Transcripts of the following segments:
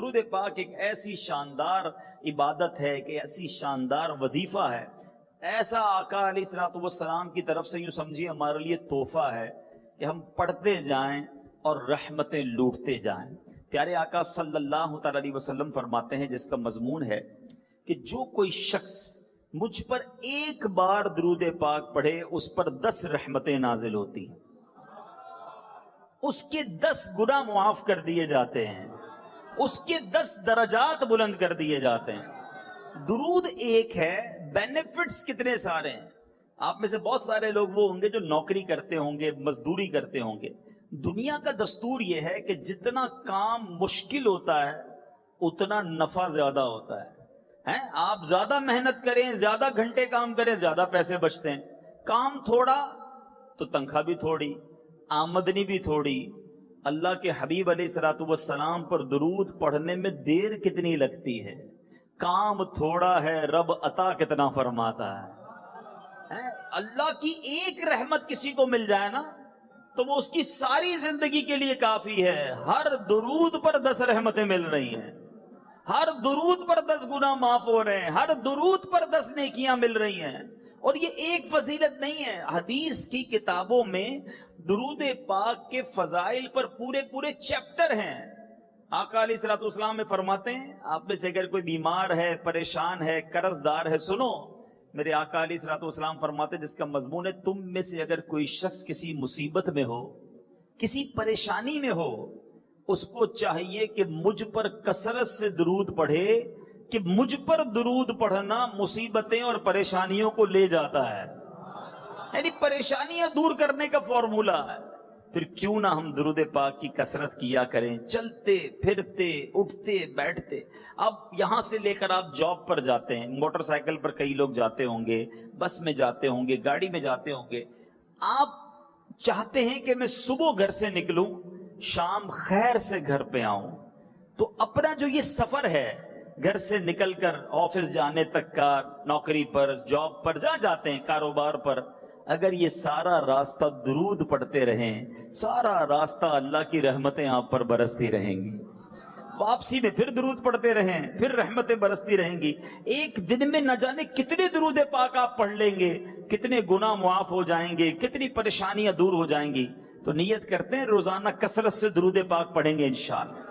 درود پاک ایک ایسی شاندار عبادت ہے کہ ایسی شاندار وظیفہ ہے، ایسا آقا علیہ الصلوۃ والسلام کی طرف سے یوں سمجھیے ہمارے لیے تحفہ ہے کہ ہم پڑھتے جائیں اور رحمتیں لوٹتے جائیں۔ پیارے آقا صلی اللہ تعالی علیہ وسلم فرماتے ہیں، جس کا مضمون ہے کہ جو کوئی شخص مجھ پر ایک بار درود پاک پڑھے اس پر 10 رحمتیں نازل ہوتی ہیں، اس کے 10 گناہ معاف کر دیے جاتے ہیں، اس کے 10 درجات بلند کر دیے جاتے ہیں۔ درود ایک ہے، بینیفٹس کتنے سارے ہیں۔ آپ میں سے بہت سارے لوگ وہ ہوں گے جو نوکری کرتے ہوں گے، مزدوری کرتے ہوں گے۔ دنیا کا دستور یہ ہے کہ جتنا کام مشکل ہوتا ہے اتنا نفع زیادہ ہوتا ہے۔ آپ زیادہ محنت کریں، زیادہ گھنٹے کام کریں، زیادہ پیسے بچتے ہیں۔ کام تھوڑا تو تنخواہ بھی تھوڑی، آمدنی بھی تھوڑی۔ اللہ کے حبیب علیہ الصلوۃ والسلام پر درود پڑھنے میں دیر کتنی لگتی ہے، کام تھوڑا ہے، رب عطا کتنا فرماتا ہے۔ اللہ کی ایک رحمت کسی کو مل جائے نا تو وہ اس کی ساری زندگی کے لیے کافی ہے۔ ہر درود پر 10 رحمتیں مل رہی ہیں، ہر درود پر 10 گناہ معاف ہو رہے ہیں، ہر درود پر 10 نیکیاں مل رہی ہیں۔ اور یہ ایک فضیلت نہیں ہے، حدیث کی کتابوں میں درود پاک کے فضائل پر پورے چیپٹر ہیں۔ آقا علیہ الصلوۃ والسلام میں فرماتے ہیں، آپ میں سے اگر کوئی بیمار ہے، پریشان ہے، قرض دار ہے، سنو میرے آقا علیہ الصلوۃ والسلام فرماتے ہیں، جس کا مضمون ہے تم میں سے اگر کوئی شخص کسی مصیبت میں ہو، کسی پریشانی میں ہو، اس کو چاہیے کہ مجھ پر کثرت سے درود پڑھے، کہ مجھ پر درود پڑھنا مصیبتیں اور پریشانیوں کو لے جاتا ہے، یعنی پریشانیاں دور کرنے کا فارمولا ہے۔ پھر کیوں نہ ہم درود پاک کی کثرت کیا کریں، چلتے پھرتے اٹھتے بیٹھتے۔ اب یہاں سے لے کر آپ جاب پر جاتے ہیں، موٹر سائیکل پر کئی لوگ جاتے ہوں گے، بس میں جاتے ہوں گے، گاڑی میں جاتے ہوں گے۔ آپ چاہتے ہیں کہ میں صبح گھر سے نکلوں، شام خیر سے گھر پہ آؤں، تو اپنا جو یہ سفر ہے گھر سے نکل کر آفس جانے تک کا، نوکری پر، جاب پر جہاں جاتے ہیں، کاروبار پر، اگر یہ سارا راستہ درود پڑھتے رہیں، سارا راستہ اللہ کی رحمتیں آپ پر برستی رہیں گی۔ واپسی میں پھر درود پڑھتے رہیں، پھر رحمتیں برستی رہیں گی۔ ایک دن میں نہ جانے کتنے درود پاک آپ پڑھ لیں گے، کتنے گناہ معاف ہو جائیں گے، کتنی پریشانیاں دور ہو جائیں گی۔ تو نیت کرتے ہیں روزانہ کثرت سے درود پاک پڑھیں گے انشاءاللہ۔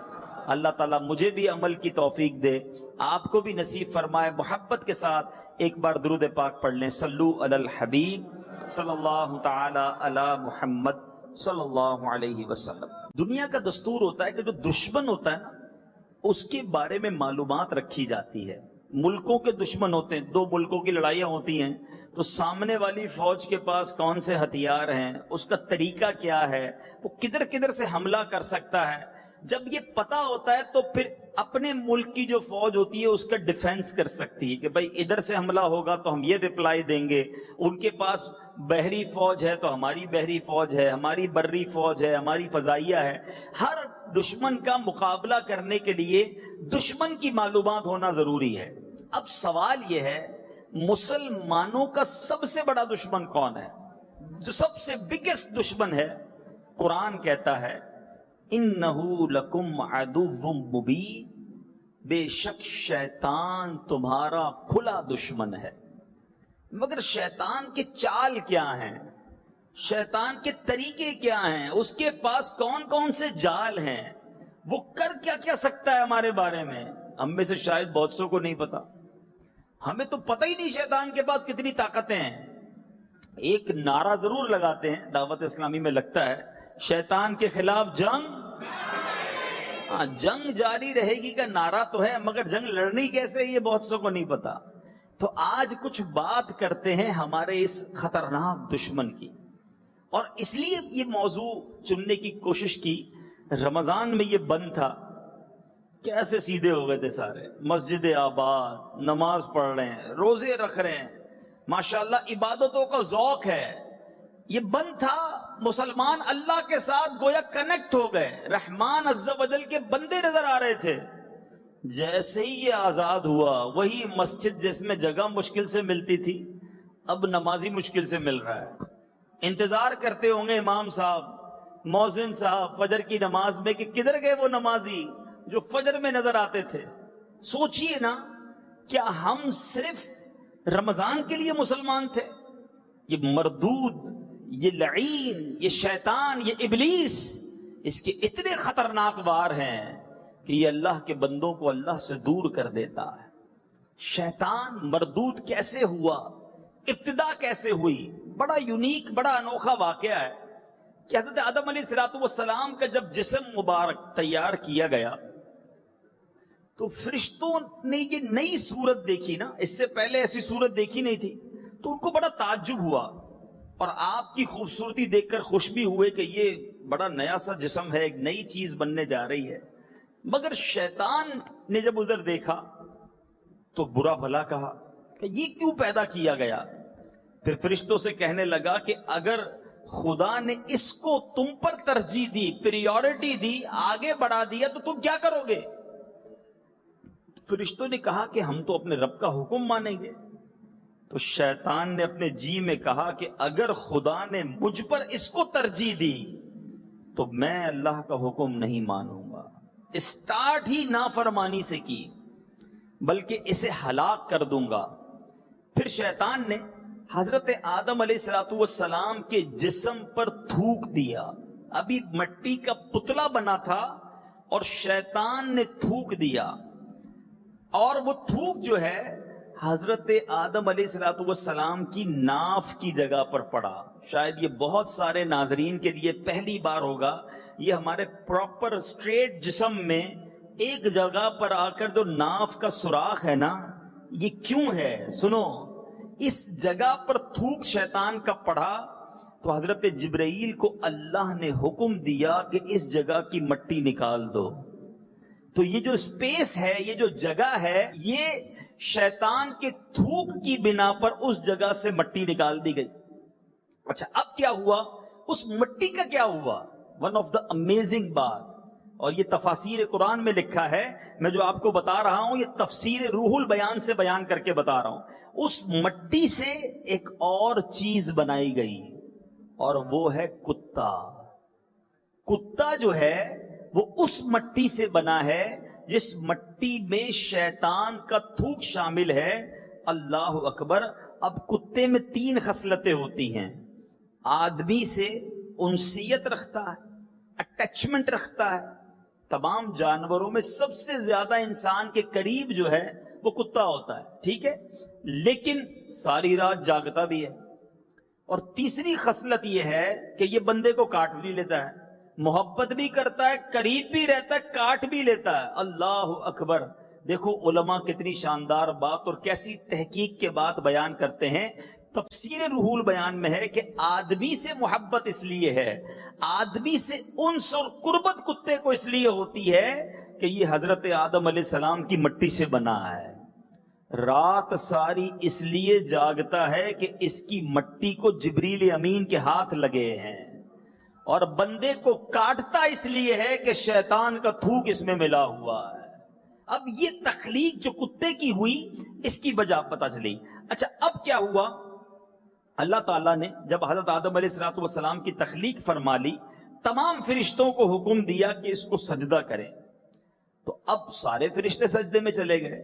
اللہ تعالیٰ مجھے بھی عمل کی توفیق دے، آپ کو بھی نصیب فرمائے۔ محبت کے ساتھ ایک بار درود پاک پڑھ لیں، صلو علی الحبیب صلی اللہ تعالی علی محمد صلی اللہ علیہ وسلم۔ دنیا کا دستور ہوتا ہے کہ جو دشمن ہوتا ہے نا اس کے بارے میں معلومات رکھی جاتی ہے۔ ملکوں کے دشمن ہوتے ہیں، 2 ملکوں کی لڑائیاں ہوتی ہیں تو سامنے والی فوج کے پاس کون سے ہتھیار ہیں، اس کا طریقہ کیا ہے، وہ کدھر کدھر سے حملہ کر سکتا ہے۔ جب یہ پتا ہوتا ہے تو پھر اپنے ملک کی جو فوج ہوتی ہے اس کا ڈیفنس کر سکتی ہے کہ بھائی ادھر سے حملہ ہوگا تو ہم یہ ریپلائی دیں گے، ان کے پاس بحری فوج ہے تو ہماری بحری فوج ہے، ہماری بری فوج ہے، ہماری فضائیہ ہے۔ ہر دشمن کا مقابلہ کرنے کے لیے دشمن کی معلومات ہونا ضروری ہے۔ اب سوال یہ ہے، مسلمانوں کا سب سے بڑا دشمن کون ہے؟ جو سب سے بگیسٹ دشمن ہے، قرآن کہتا ہے اِنَّهُ لَكُمْ عَدُوٌّ مُبِينٌ، بے شک شیطان تمہارا کھلا دشمن ہے۔ مگر شیطان کے چال کیا ہیں، شیطان کے طریقے کیا ہیں، اس کے پاس کون کون سے جال ہیں، وہ کر کیا کیا سکتا ہے ہمارے بارے میں، ہم میں سے شاید بہت سو کو نہیں پتا۔ ہمیں تو پتہ ہی نہیں شیطان کے پاس کتنی طاقتیں ہیں۔ ایک نعرہ ضرور لگاتے ہیں، دعوت اسلامی میں لگتا ہے، شیطان کے خلاف جنگ، جنگ جاری رہے گی کا نعرہ تو ہے، مگر جنگ لڑنی کیسے یہ بہت سو کو نہیں پتا۔ تو آج کچھ بات کرتے ہیں ہمارے اس خطرناک دشمن کی، اور اس لیے یہ موضوع چننے کی کوشش کی۔ رمضان میں یہ بند تھا، کیسے سیدھے ہو گئے تھے سارے، مسجد آباد، نماز پڑھ رہے ہیں، روزے رکھ رہے ہیں، ماشاءاللہ عبادتوں کا ذوق ہے۔ یہ بند تھا، مسلمان اللہ کے ساتھ گویا کنیکٹ ہو گئے، رحمان عز و جل کے بندے نظر آ رہے تھے۔ جیسے ہی یہ آزاد ہوا، وہی مسجد جس میں جگہ مشکل سے ملتی تھی اب نمازی مشکل سے مل رہا ہے۔ انتظار کرتے ہوں گے امام صاحب، مؤذن صاحب فجر کی نماز میں کہ کدھر گئے وہ نمازی، جو فجر میں نظر آتے تھے. سوچئے نا, کیا ہم صرف رمضان کے لیے مسلمان تھے؟ یہ مردود, یہ لعین, یہ شیطان, یہ ابلیس, اس کے اتنے خطرناک وار ہیں کہ یہ اللہ کے بندوں کو اللہ سے دور کر دیتا ہے. شیطان مردود کیسے ہوا, ابتدا کیسے ہوئی؟ بڑا یونیک, بڑا انوکھا واقعہ ہے کہ حضرت آدم علیہ السلام کا جب جسم مبارک تیار کیا گیا تو فرشتوں نے یہ نئی صورت دیکھی نا, اس سے پہلے ایسی صورت دیکھی نہیں تھی, تو ان کو بڑا تعجب ہوا اور آپ کی خوبصورتی دیکھ کر خوش بھی ہوئے کہ یہ بڑا نیا سا جسم ہے, ایک نئی چیز بننے جا رہی ہے. مگر شیطان نے جب ادھر دیکھا تو برا بھلا کہا کہ یہ کیوں پیدا کیا گیا. پھر فرشتوں سے کہنے لگا کہ اگر خدا نے اس کو تم پر ترجیح دی, پریورٹی دی, آگے بڑھا دیا تو تم کیا کرو گے؟ فرشتوں نے کہا کہ ہم تو اپنے رب کا حکم مانیں گے. تو شیطان نے اپنے جی میں کہا کہ اگر خدا نے مجھ پر اس کو ترجیح دی تو میں اللہ کا حکم نہیں مانوں گا. اسٹارٹ ہی نافرمانی سے کی, بلکہ اسے ہلاک کر دوں گا. پھر شیطان نے حضرت آدم علیہ السلام کے جسم پر تھوک دیا. ابھی مٹی کا پتلا بنا تھا اور شیطان نے تھوک دیا, اور وہ تھوک جو ہے حضرت آدم علیہ السلام کی ناف کی جگہ پر پڑا. شاید یہ بہت سارے ناظرین کے لیے پہلی بار ہوگا. یہ ہمارے پراپر اسٹریٹ جسم میں ایک جگہ پر آ کر جو ناف کا سوراخ ہے نا, یہ کیوں ہے؟ سنو, اس جگہ پر تھوک شیطان کا پڑا تو حضرت جبرائیل کو اللہ نے حکم دیا کہ اس جگہ کی مٹی نکال دو. تو یہ جو سپیس ہے, یہ جو جگہ ہے, یہ شیطان کے تھوک کی بنا پر اس جگہ سے مٹی نکال دی گئی. اچھا, اب کیا ہوا؟ اس مٹی کا کیا ہوا؟ ون آف دا امیزنگ بات, اور یہ تفاسیر قرآن میں لکھا ہے, میں جو آپ کو بتا رہا ہوں یہ تفسیر روح البیان سے بیان کر کے بتا رہا ہوں. اس مٹی سے ایک اور چیز بنائی گئی, اور وہ ہے کتا. کتا جو ہے وہ اس مٹی سے بنا ہے جس مٹی میں شیطان کا تھوک شامل ہے. اللہ اکبر. اب کتے میں 3 خصلتیں ہوتی ہیں. آدمی سے انسیت رکھتا ہے, اٹیچمنٹ رکھتا ہے. تمام جانوروں میں سب سے زیادہ انسان کے قریب جو ہے وہ کتا ہوتا ہے, ٹھیک ہے, لیکن ساری رات جاگتا بھی ہے. اور تیسری خصلت یہ ہے کہ یہ بندے کو کاٹ بھی لیتا ہے, محبت بھی کرتا ہے, قریب بھی رہتا ہے, کاٹ بھی لیتا ہے. اللہ اکبر. دیکھو علماء کتنی شاندار بات اور کیسی تحقیق کے بات بیان کرتے ہیں. تفسیر روح البیان میں ہے کہ آدمی سے محبت اس لیے ہے, آدمی سے انس اور قربت کتے کو اس لیے ہوتی ہے کہ یہ حضرت آدم علیہ السلام کی مٹی سے بنا ہے. رات ساری اس لیے جاگتا ہے کہ اس کی مٹی کو جبریل امین کے ہاتھ لگے ہیں, اور بندے کو کاٹتا اس لیے ہے کہ شیطان کا تھوک اس میں ملا ہوا ہے. اب یہ تخلیق جو کتے کی ہوئی اس کی وجہ پتہ چلی. اچھا, اب کیا ہوا؟ اللہ تعالیٰ نے جب حضرت آدم علیہ السلام کی تخلیق فرما لی, تمام فرشتوں کو حکم دیا کہ اس کو سجدہ کریں. تو اب سارے فرشتے سجدے میں چلے گئے.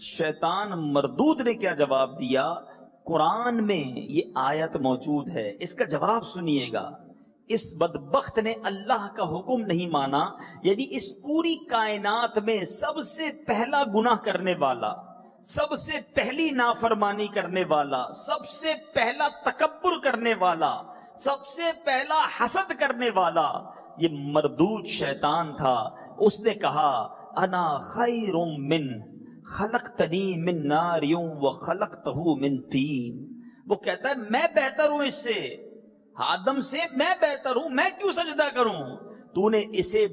شیطان مردود نے کیا جواب دیا؟ قرآن میں یہ آیت موجود ہے, اس کا جواب سنیے گا. اس بدبخت نے اللہ کا حکم نہیں مانا, یعنی اس پوری کائنات میں سب سے پہلا گناہ کرنے والا, سب سے پہلی نافرمانی کرنے والا, سب سے پہلا تکبر کرنے والا, سب سے پہلا حسد کرنے والا یہ مردود شیطان تھا. اس نے کہا انا خیر من خلقتنی من نار وخلقتہ من طین. وہ کہتا ہے میں بہتر ہوں اس سے, آدم سے میں بہتر ہوں, میں کیوں سجدہ کروں؟ تو نے اسے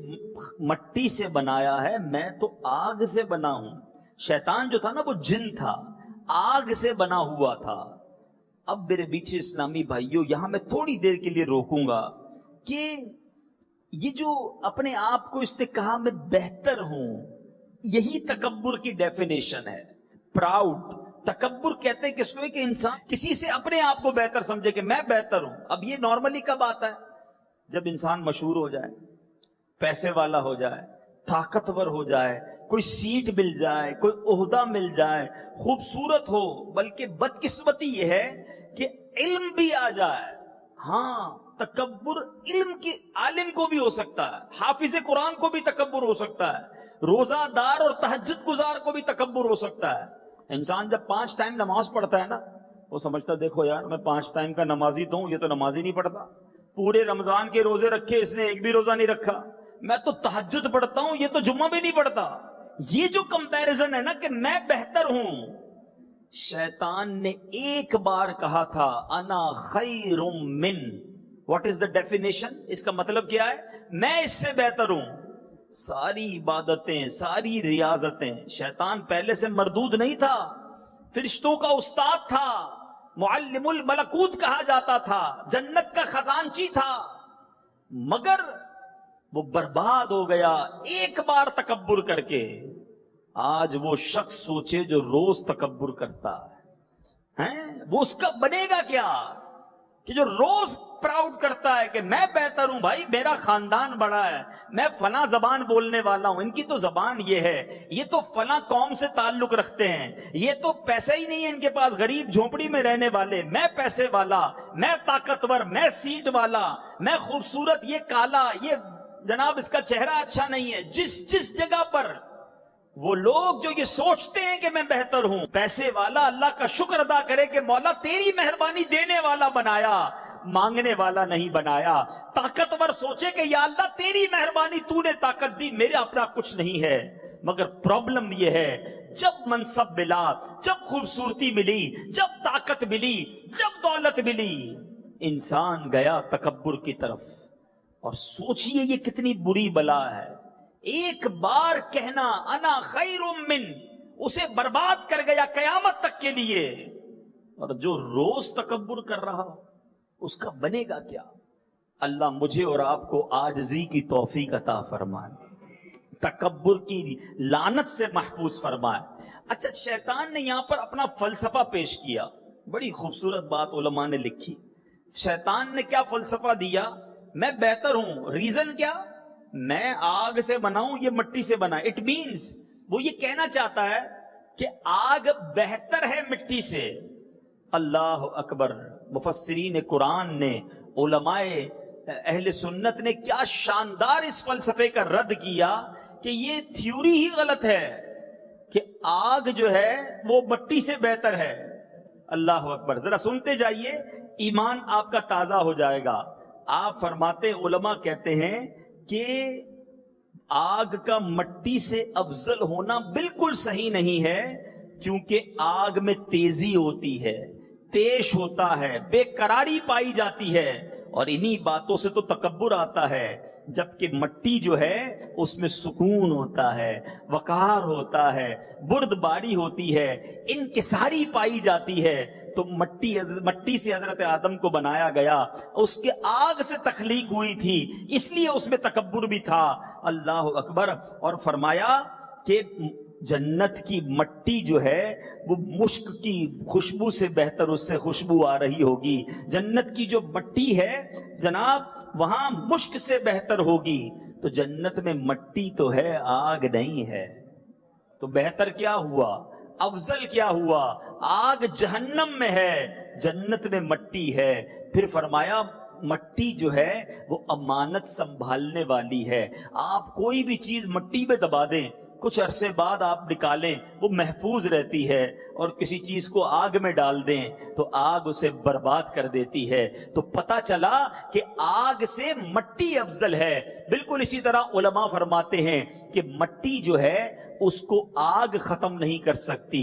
مٹی سے بنایا ہے, میں تو آگ سے بنا ہوں. شیطان جو تھا نا وہ جن تھا, آگ سے بنا ہوا تھا. اب میرے بیچ اسلامی بھائیوں یہاں میں تھوڑی دیر کے لیے روکوں گا کہ یہ جو اپنے آپ کو اس نے کہا میں بہتر ہوں, یہی تکبر کی ڈیفینیشن ہے. پراؤڈ. تکبر کہتے ہیں کس کو کہ انسان کسی سے اپنے آپ کو بہتر سمجھے کہ میں بہتر ہوں. اب یہ نارملی کب آتا ہے؟ جب انسان مشہور ہو جائے, پیسے والا ہو جائے, طاقتور ہو جائے، کوئی سیٹ مل جائے، کوئی عہدہ مل جائے، خوبصورت ہو، بلکہ بدقسمتی یہ ہے کہ علم بھی آ جائے. ہاں تکبر علم کی عالم کو بھی ہو سکتا ہے، حافظ قرآن کو بھی تکبر ہو سکتا ہے، روزہ دار اور تہجد گزار کو بھی تکبر ہو سکتا ہے. انسان جب 5 ٹائم نماز پڑھتا ہے نا، وہ سمجھتا دیکھو یار میں 5 ٹائم کا نمازی تو ہوں، یہ تو نماز ہی نہیں پڑھتا. پورے رمضان کے روزے رکھے، اس نے ایک بھی روزہ نہیں رکھا. میں تو تہجد پڑھتا ہوں، یہ تو جمعہ بھی نہیں پڑھتا. یہ جو کمپیریزن ہے نا کہ میں بہتر ہوں، شیطان نے ایک بار کہا تھا انا خیر من. What is the definition? اس کا مطلب کیا ہے؟ میں اس سے بہتر ہوں. ساری عبادتیں، ساری ریاضتیں، شیطان پہلے سے مردود نہیں تھا، فرشتوں کا استاد تھا، معلم الملکوت کہا جاتا تھا، جنت کا خزانچی تھا، مگر وہ برباد ہو گیا ایک بار تکبر کر کے. آج وہ شخص سوچے جو روز تکبر کرتا ہے، وہ اس کا بنے گا کیا؟ کہ جو روز پراؤڈ کرتا ہے کہ میں بہتر ہوں، بھائی میرا خاندان بڑا ہے، میں فلاں زبان بولنے والا ہوں، ان کی تو زبان یہ ہے، یہ تو فلاں قوم سے تعلق رکھتے ہیں، یہ تو پیسہ ہی نہیں ہے ان کے پاس، غریب جھونپڑی میں رہنے والے، میں پیسے والا، میں طاقتور، میں سیٹ والا، میں خوبصورت، یہ کالا، یہ جناب اس کا چہرہ اچھا نہیں ہے. جس جگہ پر وہ لوگ جو یہ سوچتے ہیں کہ میں بہتر ہوں، پیسے والا اللہ کا شکر ادا کرے کہ مولا تیری مہربانی دینے والا بنایا، مانگنے والا نہیں بنایا. طاقتور سوچے کہ یا اللہ تیری مہربانی، تو نے طاقت دی، میرے اپنا کچھ نہیں ہے. مگر پرابلم یہ ہے جب منصب ملا، جب خوبصورتی ملی، جب طاقت ملی، جب دولت ملی، انسان گیا تکبر کی طرف. اور سوچئے یہ کتنی بری بلا ہے. ایک بار کہنا انا خیر من اسے برباد کر گیا قیامت تک کے لیے. اور جو روز تکبر کر رہا اس کا بنے گا کیا؟ اللہ مجھے اور آپ کو عاجزی کی توفیق عطا فرمائے، تکبر کی لعنت سے محفوظ فرمائے. اچھا، شیطان نے یہاں پر اپنا فلسفہ پیش کیا. بڑی خوبصورت بات علماء نے لکھی. شیطان نے کیا فلسفہ دیا؟ میں بہتر ہوں. ریزن کیا؟ میں آگ سے بنا ہوں، یہ مٹی سے بنا. اٹ مینز وہ یہ کہنا چاہتا ہے کہ آگ بہتر ہے مٹی سے. اللہ اکبر. مفسرین قرآن نے، علماء اہل سنت نے کیا شاندار اس فلسفے کا رد کیا کہ یہ تھیوری ہی غلط ہے کہ آگ جو ہے وہ مٹی سے بہتر ہے. اللہ اکبر. ذرا سنتے جائیے، ایمان آپ کا تازہ ہو جائے گا. آپ فرماتے، علماء کہتے ہیں کہ آگ کا مٹی سے افضل ہونا بالکل صحیح نہیں ہے، کیونکہ آگ میں تیزی ہوتی ہے، تیش ہوتا ہے، بے قراری پائی جاتی ہے، اور انہی باتوں سے تو تکبر آتا ہے. جبکہ مٹی جو ہے اس میں سکون ہوتا ہے، وقار ہوتا ہے، بردباری ہوتی ہے، انکساری پائی جاتی ہے. تو مٹی سے حضرت آدم کو بنایا گیا، اس کے آگ سے تخلیق ہوئی تھی، اس لیے اس میں تکبر بھی تھا. اللہ اکبر. اور فرمایا کہ جنت کی مٹی جو ہے وہ مشک کی خوشبو سے بہتر اس سے خوشبو آ رہی ہوگی. جنت کی جو مٹی ہے جناب وہاں مشک سے بہتر ہوگی. تو جنت میں مٹی تو ہے، آگ نہیں ہے. تو بہتر کیا ہوا؟ افضل کیا ہوا؟ آگ جہنم میں ہے، جنت میں مٹی ہے. پھر فرمایا مٹی جو ہے وہ امانت سنبھالنے والی ہے. آپ کوئی بھی چیز مٹی میں دبا دیں، کچھ عرصے بعد آپ نکالیں وہ محفوظ رہتی ہے، اور کسی چیز کو آگ میں ڈال دیں تو آگ اسے برباد کر دیتی ہے. تو پتہ چلا کہ آگ سے مٹی افضل ہے. بالکل اسی طرح علماء فرماتے ہیں کہ مٹی جو ہے اس کو آگ ختم نہیں کر سکتی،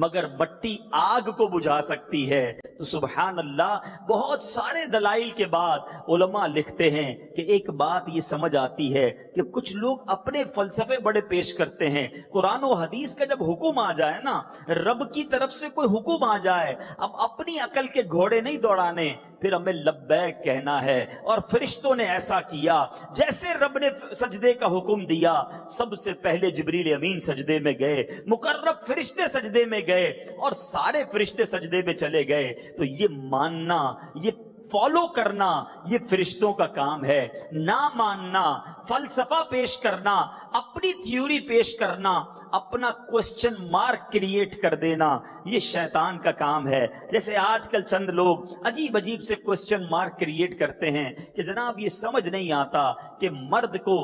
مگر مٹی آگ کو بجھا سکتی ہے. تو سبحان اللہ، بہت سارے دلائل کے بعد علماء لکھتے ہیں کہ ایک بات یہ سمجھ آتی ہے کہ کچھ لوگ اپنے فلسفے بڑے پیش کرتے ہیں. قرآن و حدیث کا جب حکم آ جائے نا، رب کی طرف سے کوئی حکم آ جائے، اب اپنی عقل کے گھوڑے نہیں دوڑانے، پھر ہمیں لبیک کہنا ہے. اور فرشتوں نے ایسا کیا، جیسے رب نے سجدے کا حکم دیا سب سے پہلے جبریل امین سجدے میں گئے، مقرب فرشتے سجدے میں گئے، اور سارے فرشتے سجدے میں چلے گئے. تو یہ ماننا، یہ فالو کرنا یہ فرشتوں کا کام ہے، نہ ماننا، فلسفہ پیش کرنا، اپنی تھیوری پیش کرنا، اپنا کوسچن مارک کریٹ کر دینا، یہ شیطان کا کام ہے۔ جیسے آج کل چند لوگ عجیب عجیب سے کوسچن مارک کریٹ کرتے ہیں کہ جناب یہ سمجھ نہیں آتا کہ مرد کو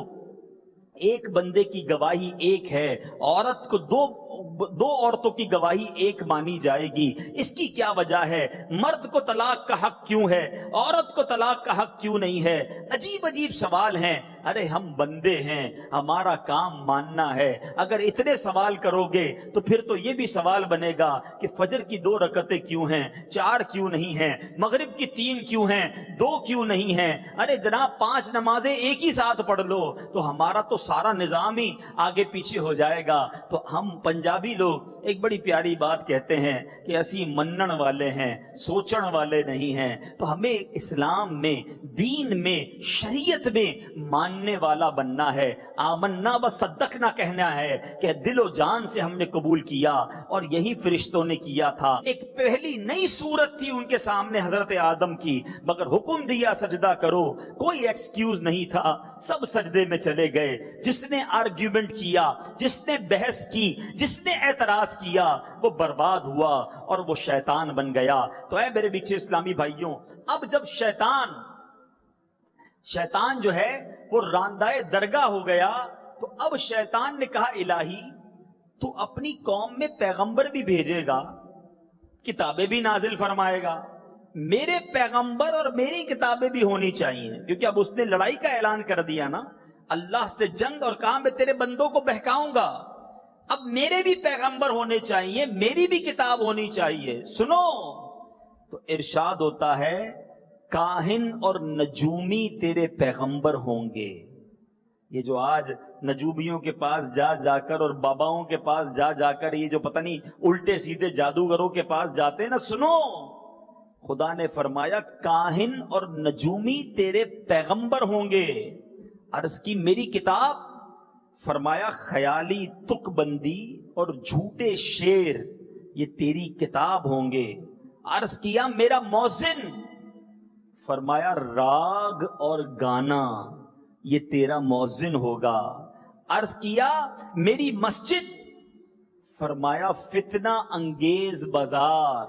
ایک بندے کی گواہی ایک ہے، عورت کو دو عورتوں کی گواہی ایک مانی جائے گی، اس کی کیا وجہ ہے؟ مرد کو طلاق کا حق کیوں ہے، عورت کو طلاق کا حق کیوں نہیں ہے؟ عجیب عجیب سوال ہیں۔ ارے ہم بندے ہیں، ہمارا کام ماننا ہے۔ اگر اتنے سوال کرو گے تو پھر تو یہ بھی سوال بنے گا کہ فجر کی 2 رکعتیں کیوں ہیں، 4 کیوں نہیں ہیں، مغرب کی 3 کیوں ہیں، 2 کیوں نہیں ہیں؟ ارے جناب 5 نمازیں ایک ہی ساتھ پڑھ لو تو ہمارا تو سارا نظام ہی آگے پیچھے ہو جائے گا۔ تو ہم پنجابی لوگ ایک بڑی پیاری بات کہتے ہیں کہ اسی منن والے ہیں، سوچن والے نہیں ہیں۔ تو ہمیں اسلام میں، دین میں، شریعت میں ماننے والا بننا ہے، آمنا و صدقنا کہنا ہے کہ دل و جان سے ہم نے قبول کیا، اور یہی فرشتوں نے کیا تھا۔ ایک پہلی نئی صورت تھی ان کے سامنے حضرت آدم کی، مگر حکم دیا سجدہ کرو، کوئی ایکسکیوز نہیں تھا، سب سجدے میں چلے گئے۔ جس نے آرگیومنٹ کیا، جس نے بحث کی، جس نے اعتراض کیا، وہ برباد ہوا اور وہ شیطان بن گیا۔ تو اے میرے میٹھے اسلامی بھائیوں، اب جب شیطان جو ہے وہ راندائے درگاہ ہو گیا، تو اب شیطان نے کہا الہی تو اپنی قوم میں پیغمبر بھی بھیجے گا، کتابیں بھی نازل فرمائے گا، میرے پیغمبر اور میری کتابیں بھی ہونی چاہیے، کیونکہ اب اس نے لڑائی کا اعلان کر دیا نا، اللہ سے جنگ، اور کہا میں تیرے بندوں کو بہکاؤں گا، اب میرے بھی پیغمبر ہونے چاہیے، میری بھی کتاب ہونی چاہیے۔ سنو، تو ارشاد ہوتا ہے کاہن اور نجومی تیرے پیغمبر ہوں گے۔ یہ جو آج نجومیوں کے پاس جا کر اور باباؤں کے پاس جا کر یہ جو پتہ نہیں الٹے سیدھے جادوگروں کے پاس جاتے ہیں نا، سنو، خدا نے فرمایا کاہن اور نجومی تیرے پیغمبر ہوں گے۔ عرض کی میری کتاب؟ فرمایا خیالی تک بندی اور جھوٹے شعر یہ تیری کتاب ہوں گے۔ عرض کیا میرا موزن؟ فرمایا راگ اور گانا یہ تیرا موزن ہوگا۔ عرض کیا میری مسجد؟ فرمایا فتنہ انگیز بازار،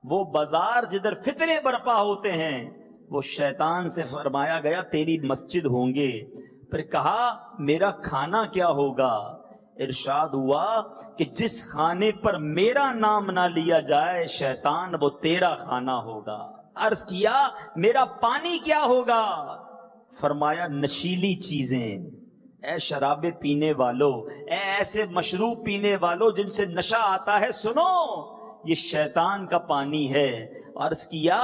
وہ بازار جدھر فتنے برپا ہوتے ہیں وہ شیطان سے فرمایا گیا تیری مسجد ہوں گے۔ پھر کہا میرا کھانا کیا ہوگا؟ ارشاد ہوا کہ جس کھانے پر میرا نام نہ لیا جائے شیطان وہ تیرا کھانا ہوگا۔ عرض کیا میرا پانی کیا ہوگا؟ فرمایا نشیلی چیزیں، اے شرابے پینے والو، اے ایسے مشروب پینے والو جن سے نشہ آتا ہے، سنو یہ شیطان کا پانی ہے۔ عرض کیا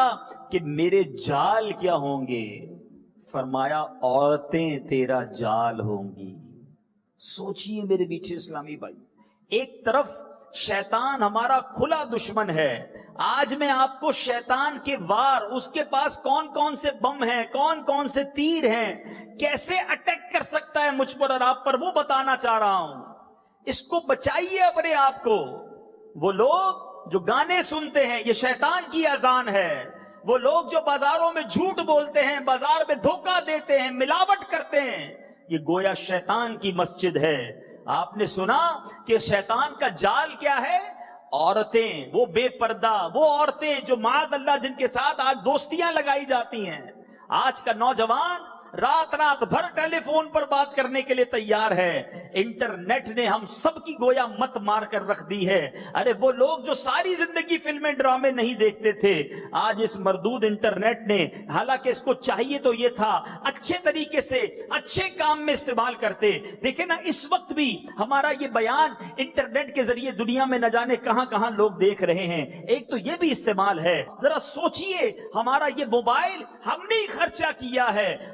کہ میرے جال کیا ہوں گے؟ فرمایا عورتیں تیرا جال ہوں گی۔ سوچئے میرے میٹھے اسلامی بھائی، ایک طرف شیطان ہمارا کھلا دشمن ہے، آج میں آپ کو شیطان کے وار، اس کے پاس کون کون سے بم ہیں، کون کون سے تیر ہیں، کیسے اٹیک کر سکتا ہے مجھ پر اور آپ پر، وہ بتانا چاہ رہا ہوں۔ اس کو بچائیے اپنے آپ کو۔ وہ لوگ جو گانے سنتے ہیں یہ شیطان کی اذان ہے، وہ لوگ جو بازاروں میں جھوٹ بولتے ہیں، بازار میں دھوکہ دیتے ہیں، ملاوٹ کرتے ہیں، یہ گویا شیطان کی مسجد ہے۔ آپ نے سنا کہ شیطان کا جال کیا ہے؟ عورتیں، وہ بے پردہ، وہ عورتیں جو معاذ اللہ جن کے ساتھ آج دوستیاں لگائی جاتی ہیں۔ آج کا نوجوان رات بھر ٹیلی فون پر بات کرنے کے لیے تیار ہے۔ انٹرنیٹ نے ہم سب کی گویا مت مار کر رکھ دی ہے۔ ارے وہ لوگ جو ساری زندگی فلمیں ڈرامے نہیں دیکھتے تھے، آج اس مردود انٹرنیٹ نے، حالانکہ اس کو چاہیے تو یہ تھا اچھے طریقے سے اچھے کام میں استعمال کرتے۔ دیکھیں نا اس وقت بھی ہمارا یہ بیان انٹرنیٹ کے ذریعے دنیا میں نہ جانے کہاں کہاں لوگ دیکھ رہے ہیں۔ ایک تو یہ بھی استعمال ہے، ذرا سوچئے ہمارا یہ موبائل ہم نے ہی خرچہ کیا ہے،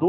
2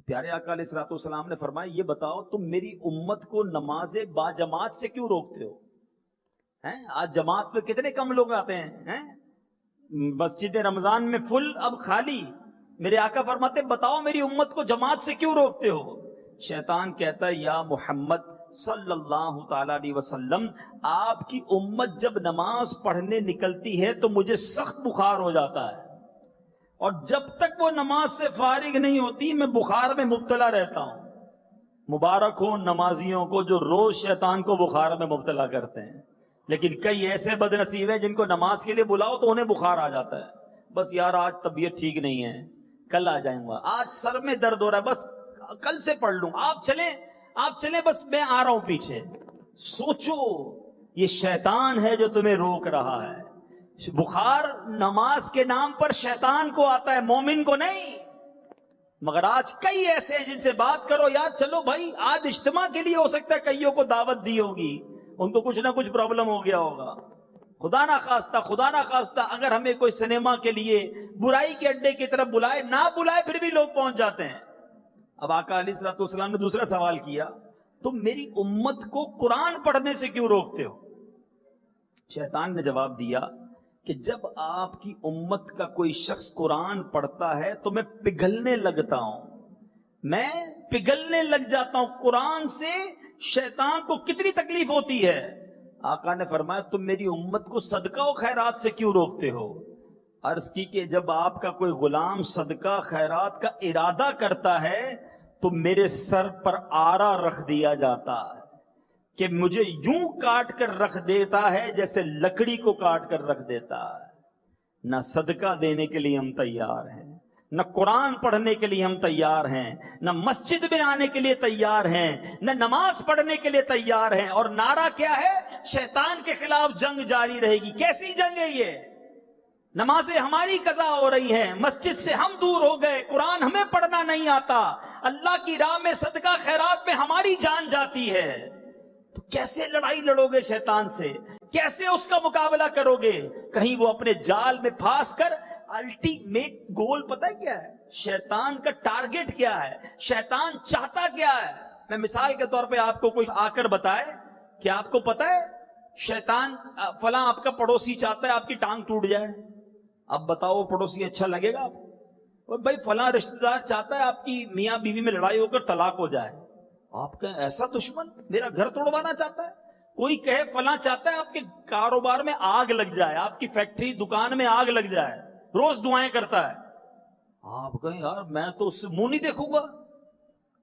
تو پیارے آقا علیہ الصلوۃ والسلام نے فرمایا یہ بتاؤ تم میری امت کو نماز با جماعت سے کیوں روکتے ہو؟ آج جماعت پہ کتنے کم لوگ آتے ہیں، مسجد رمضان میں فل، اب خالی. میرے آقا فرماتے بتاؤ میری امت کو جماعت سے کیوں روکتے ہو؟ شیطان کہتا ہے یا محمد صلی اللہ تعالی علیہ وسلم، آپ کی امت جب نماز پڑھنے نکلتی ہے تو مجھے سخت بخار ہو جاتا ہے، اور جب تک وہ نماز سے فارغ نہیں ہوتی میں بخار میں مبتلا رہتا ہوں. مبارک ہو نمازیوں کو جو روز شیطان کو بخار میں مبتلا کرتے ہیں. لیکن کئی ایسے بد نصیب ہیں جن کو نماز کے لیے بلاؤ تو انہیں بخار آ جاتا ہے. بس یار آج طبیعت ٹھیک نہیں ہے، کل آ جائیں گا، آج سر میں درد ہو رہا ہے، بس کل سے پڑھ لوں، آپ چلیں بس میں آ رہا ہوں پیچھے. سوچو یہ شیطان ہے جو تمہیں روک رہا ہے. بخار نماز کے نام پر شیطان کو آتا ہے، مومن کو نہیں. مگر آج کئی ایسے ہیں جن سے بات کرو یار چلو بھائی آج اجتماع کے لیے، ہو سکتا ہے کئیوں کو دعوت دی ہوگی، ان کو کچھ نہ کچھ پرابلم ہو گیا ہوگا. خدا نہ خواستہ اگر ہمیں کوئی سنیما کے لیے برائی کے اڈے کی طرف بلائے، نہ بلائے پھر بھی لوگ پہنچ جاتے ہیں. اب آقا علیہ الصلوۃ والسلام نے دوسرا سوال کیا، تم میری امت کو قرآن پڑھنے سے کیوں روکتے ہو؟ شیطان نے جواب دیا کہ جب آپ کی امت کا کوئی شخص قرآن پڑھتا ہے تو میں پگھلنے لگتا ہوں، میں پگھلنے لگ جاتا ہوں. قرآن سے شیطان کو کتنی تکلیف ہوتی ہے. آقا نے فرمایا تم میری امت کو صدقہ و خیرات سے کیوں روکتے ہو؟ عرض کی کہ جب آپ کا کوئی غلام صدقہ خیرات کا ارادہ کرتا ہے تو میرے سر پر آرا رکھ دیا جاتا ہے کہ مجھے یوں کاٹ کر رکھ دیتا ہے جیسے لکڑی کو کاٹ کر رکھ دیتا ہے. نہ صدقہ دینے کے لیے ہم تیار ہیں، نہ قرآن پڑھنے کے لیے ہم تیار ہیں، نہ مسجد میں آنے کے لیے تیار ہیں، نہ نماز پڑھنے کے لیے تیار ہیں. اور نعرہ کیا ہے؟ شیطان کے خلاف جنگ جاری رہے گی. کیسی جنگ ہے یہ؟ نمازیں ہماری قضا ہو رہی ہیں، مسجد سے ہم دور ہو گئے، قرآن ہمیں پڑھنا نہیں آتا، اللہ کی راہ میں صدقہ خیرات میں ہماری جان جاتی ہے. تو کیسے لڑائی لڑو گے شیطان سے؟ کیسے اس کا مقابلہ کرو گے؟ کہیں وہ اپنے جال میں پھانس کر الٹیمیٹ گول پتہ ہے کیا ہے؟ شیطان کا ٹارگٹ کیا ہے؟ شیطان چاہتا کیا ہے؟ میں مثال کے طور پہ آپ کو کوئی آ کر بتائے کہ آپ کو پتہ ہے شیطان فلاں آپ کا پڑوسی چاہتا ہے آپ کی ٹانگ ٹوٹ جائے، اب بتاؤ پڑوسی اچھا لگے گا آپ کو؟ بھائی فلاں رشتہ دار چاہتا ہے آپ کی میاں بیوی میں لڑائی ہو کر طلاق ہو جائے، آپ کہیں ایسا دشمن میرا گھر توڑوانا چاہتا ہے. کوئی کہے فلاں چاہتا ہے آپ کے کاروبار میں آگ لگ جائے، آپ کی فیکٹری دکان میں آگ لگ جائے، روز دعائیں کرتا ہے، آپ کہیں یار میں تو اس سے منہ نہیں دیکھوں گا.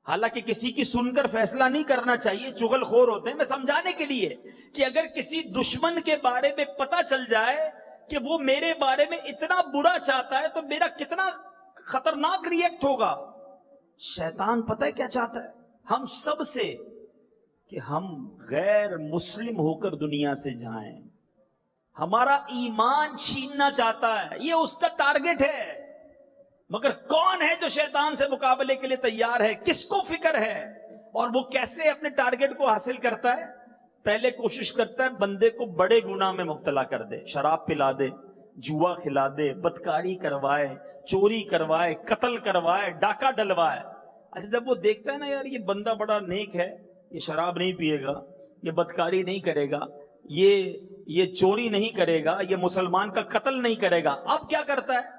حالانکہ کسی کی سن کر فیصلہ نہیں کرنا چاہیے، چغل خور ہوتے ہیں. میں سمجھانے کے لیے کہ اگر کسی دشمن کے بارے میں پتہ چل جائے کہ وہ میرے بارے میں اتنا برا چاہتا ہے تو میرا کتنا خطرناک ریئیکٹ ہوگا. شیطان پتہ ہے کیا چاہتا ہے ہم سب سے؟ کہ ہم غیر مسلم ہو کر دنیا سے جائیں، ہمارا ایمان چھیننا چاہتا ہے، یہ اس کا ٹارگٹ ہے. مگر کون ہے جو شیطان سے مقابلے کے لیے تیار ہے؟ کس کو فکر ہے؟ اور وہ کیسے اپنے ٹارگٹ کو حاصل کرتا ہے؟ پہلے کوشش کرتا ہے بندے کو بڑے گناہ میں مبتلا کر دے، شراب پلا دے، جوا کھلا دے، بدکاری کروائے، چوری کروائے، قتل کروائے، ڈاکہ ڈلوائے. اچھا جب وہ دیکھتا ہے نا یار یہ بندہ بڑا نیک ہے، یہ شراب نہیں پیے گا، یہ بدکاری نہیں کرے گا، یہ چوری نہیں کرے گا، یہ مسلمان کا قتل نہیں کرے گا، اب کیا کرتا ہے؟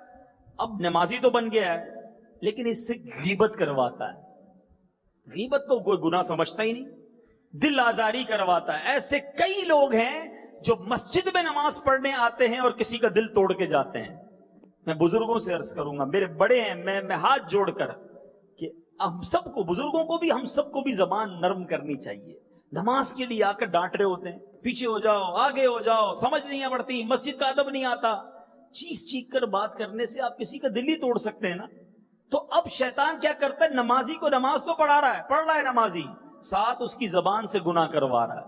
اب نمازی تو بن گیا ہے لیکن اس سے غیبت کرواتا ہے. غیبت تو کوئی گناہ سمجھتا ہی نہیں، دل آزاری کرواتا ہے. ایسے کئی لوگ ہیں جو مسجد میں نماز پڑھنے آتے ہیں اور کسی کا دل توڑ کے جاتے ہیں. میں بزرگوں سے عرض کروں گا، میرے بڑے ہیں، میں ہاتھ جوڑ کر کہ ہم سب کو، بزرگوں کو بھی، ہم سب کو بھی زبان نرم کرنی چاہیے. نماز کے لیے آ کر ڈانٹ رہے ہوتے ہیں، پیچھے ہو جاؤ، آگے ہو جاؤ، سمجھ نہیں پڑتی، مسجد کا ادب نہیں آتا. چیخ چیخ کر بات کرنے سے آپ کسی کا دل ہی توڑ سکتے ہیں نا. تو اب شیطان کیا کرتا ہے؟ نمازی کو نماز تو پڑھ رہا ہے نمازی، ساتھ اس کی زبان سے گناہ کروا رہا ہے.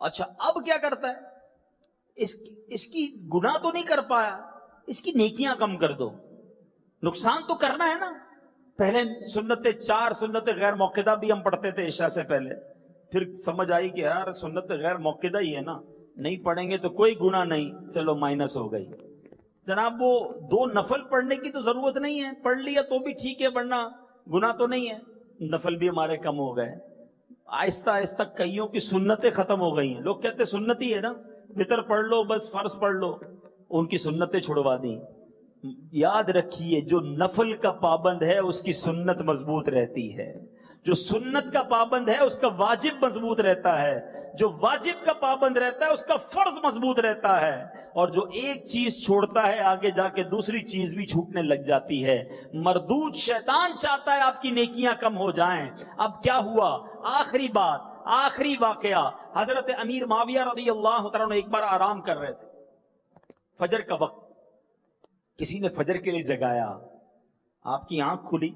اچھا اب کیا کرتا ہے؟ اس کی گناہ تو نہیں کر پایا، اس کی نیکیاں کم کر دو. نقصان تو کرنا ہے نا. پہلے سنت 4 سنت غیر موقدہ بھی ہم پڑھتے تھے عشاء سے پہلے، پھر سمجھ آئی کہ یار سنت غیر موقدہ ہی ہے نا، نہیں پڑھیں گے تو کوئی گناہ نہیں، چلو مائنس ہو گئی. جناب وہ 2 نفل پڑھنے کی تو ضرورت نہیں ہے، پڑھ لیا تو بھی ٹھیک ہے، ورنہ گناہ تو نہیں ہے, نفل بھی ہمارے کم ہو گئے, آہستہ آہستہ کئیوں کی سنتیں ختم ہو گئی ہیں. لوگ کہتے سنت ہی ہے نا, وتر پڑھ لو بس, فرض پڑھ لو, ان کی سنتیں چھڑوا دیں. یاد رکھیے جو نفل کا پابند ہے اس کی سنت مضبوط رہتی ہے, جو سنت کا پابند ہے اس کا واجب مضبوط رہتا ہے, جو واجب کا پابند رہتا ہے اس کا فرض مضبوط رہتا ہے, اور جو ایک چیز چھوڑتا ہے آگے جا کے دوسری چیز بھی چھوٹنے لگ جاتی ہے. مردود شیطان چاہتا ہے آپ کی نیکیاں کم ہو جائیں. اب کیا ہوا, آخری بات, آخری واقعہ, حضرت امیر معاویہ رضی اللہ تعالیٰ عنہ ایک بار آرام کر رہے تھے, فجر کا وقت, کسی نے فجر کے لیے جگایا, آپ کی آنکھ کھلی,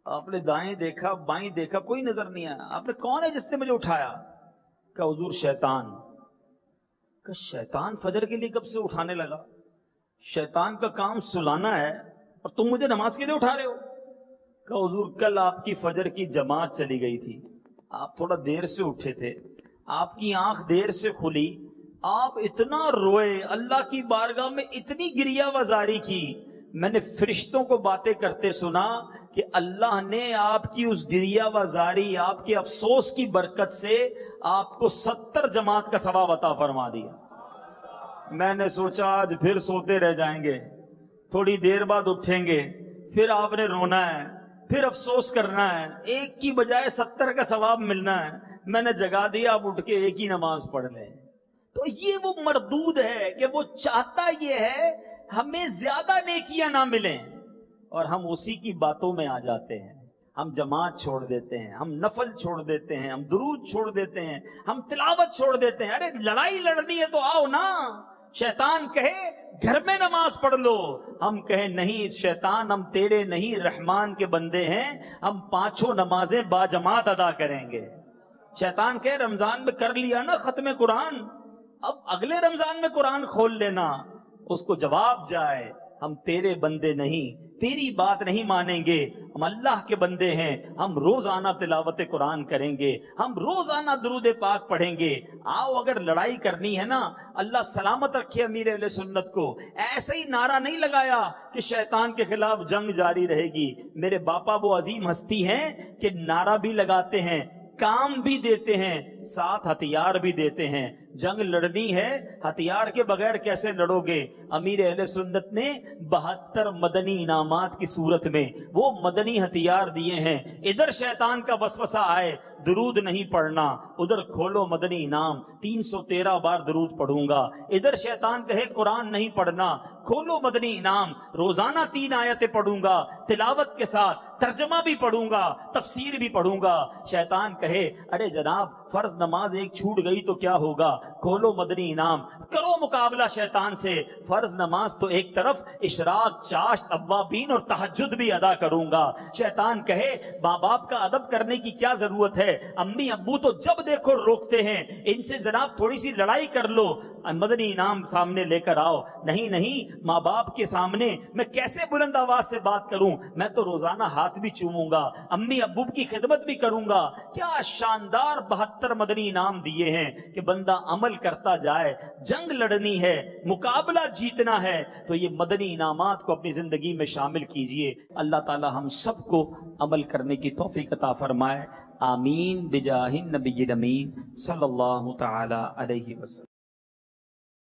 آپ نے دائیں دیکھا بائیں دیکھا, کوئی نظر نہیں آیا. آپ نے کون ہے جس نے مجھے اٹھایا؟ کہ حضور شیطان. کہ شیطان فجر کے لیے کب سے اٹھانے لگا؟ شیطان کا کام سلانا ہے اور تم مجھے نماز کے لیے اٹھا رہے ہو. کہ حضور کل آپ کی فجر کی جماعت چلی گئی تھی, آپ تھوڑا دیر سے اٹھے تھے, آپ کی آنکھ دیر سے کھلی, آپ اتنا روئے, اللہ کی بارگاہ میں اتنی گریہ وزاری کی, میں نے فرشتوں کو باتیں کرتے سنا کہ اللہ نے آپ کی اس گریہ وزاری, آپ کے افسوس کی برکت سے آپ کو 70 جماعت کا ثواب عطا فرما دیا. میں نے سوچا آج پھر سوتے رہ جائیں گے, تھوڑی دیر بعد اٹھیں گے, پھر آپ نے رونا ہے, پھر افسوس کرنا ہے, ایک کی بجائے 70 کا ثواب ملنا ہے. میں نے جگا دیا, آپ اٹھ کے ایک ہی نماز پڑھ لیں. تو یہ وہ مردود ہے کہ وہ چاہتا یہ ہے ہمیں زیادہ نیکیاں نہ ملیں, اور ہم اسی کی باتوں میں آ جاتے ہیں. ہم جماعت چھوڑ دیتے ہیں, ہم نفل چھوڑ دیتے ہیں, ہم درود چھوڑ دیتے ہیں, ہم تلاوت چھوڑ دیتے ہیں. ارے لڑائی لڑنی ہے تو آؤ نا. شیطان کہے گھر میں نماز پڑھ لو, ہم کہیں نہیں شیطان, ہم تیرے نہیں رحمان کے بندے ہیں, ہم 5 نمازیں با جماعت ادا کریں گے. شیطان کہے رمضان میں کر لیا نا ختم قرآن, اب اگلے رمضان میں قرآن کھول لینا. اس کو جواب جائے ہم تیرے بندے نہیں, تیری بات نہیں مانیں گے, ہم اللہ کے بندے ہیں. ہم روزانہ تلاوت قرآن کریں گے, ہم روزانہ درود پاک پڑھیں گے. آؤ اگر لڑائی کرنی ہے نا, اللہ سلامت رکھے امیر اہل سنت کو, ایسے ہی نعرہ نہیں لگایا کہ شیطان کے خلاف جنگ جاری رہے گی. میرے باپا وہ عظیم ہستی ہیں کہ نعرہ بھی لگاتے ہیں, کام بھی دیتے ہیں, ساتھ ہتھیار بھی دیتے ہیں. جنگ لڑنی ہے, ہتھیار کے بغیر کیسے لڑو گے؟ امیر اہل سنت نے 72 مدنی انعامات کی صورت میں وہ مدنی ہتھیار دیے ہیں. ادھر شیطان کا وسوسہ آئے درود نہیں پڑھنا, ادھر کھولو مدنی انعام, 313 بار درود پڑھوں گا. ادھر شیطان کہے قرآن نہیں پڑھنا, کھولو مدنی انعام, روزانہ 3 آیتیں پڑھوں گا, تلاوت کے ساتھ ترجمہ بھی پڑھوں گا, تفسیر بھی پڑھوں گا. شیطان کہے ارے جناب فرض نماز ایک چھوٹ گئی تو کیا ہوگا, کھولو مدنی انعام, کرو مقابلہ شیطان سے. فرض نماز تو ایک طرف, اشراق, چاشت, اوابین اور تہجد بھی ادا کروں گا. شیطان کہے ماں باپ کا ادب کرنے کی کیا ضرورت ہے, امی ابو تو جب دیکھو روکتے ہیں, ان سے جناب تھوڑی سی لڑائی کر لو, مدنی انعام سامنے لے کر آؤ. نہیں نہیں, ماں باپ کے سامنے میں کیسے بلند آواز سے بات کروں, میں تو روزانہ ہاتھ بھی چوموں گا, امی ابو کی خدمت بھی کروں گا. کیا شاندار 72 مدنی انعام دیے ہیں کہ بندہ عمل کرتا جائے. جنگ لڑنی ہے, مقابلہ جیتنا ہے, تو یہ مدنی انعامات کو اپنی زندگی میں شامل کیجئے. اللہ تعالی ہم سب کو عمل کرنے کی توفیق عطا فرمائے. آمین بجاہ النبی الامین صلی اللہ تعالی علیہ وسلم.